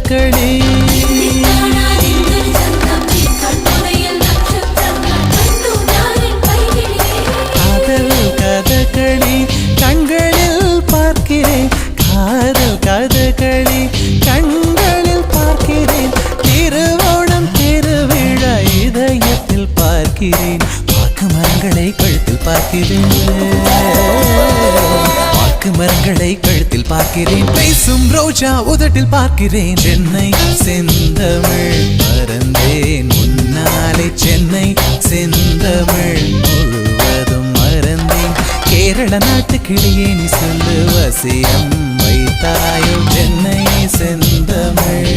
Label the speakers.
Speaker 1: கதகளி காதல் கதகளி கண்களில் பார்க்கிறேன் காதல் கதகளி கண்களில் பார்க்கிறேன் திருவோணம் திருவிழா இதயத்தில் பார்க்கிறேன் வாக்கு மரங்களை கழுத்தில் பார்க்கிறேன் வாக்கு மரங்களை கழுத்தில் பார்க்கிறேன் பேசும் ரோஜா உதட்டில் பார்க்கிறேன் சென்னை செந்தமிழ் மறந்தேன் முன்னாலே சென்னை செந்தமிழ் முழுவதும் மறந்தேன் கேரள நாட்டு கிளியே நீ சொல்லு வசியம் வைத்தாயோ சென்னை செந்தமிழ்